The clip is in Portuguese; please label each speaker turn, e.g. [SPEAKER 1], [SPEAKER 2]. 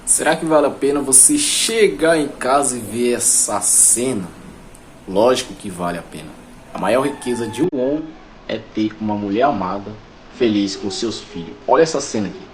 [SPEAKER 1] Será que vale a pena você chegar em casa e ver essa cena? Lógico que vale a pena. A maior riqueza de um homem é ter uma mulher amada, feliz com seus filhos. Olha essa cena aqui.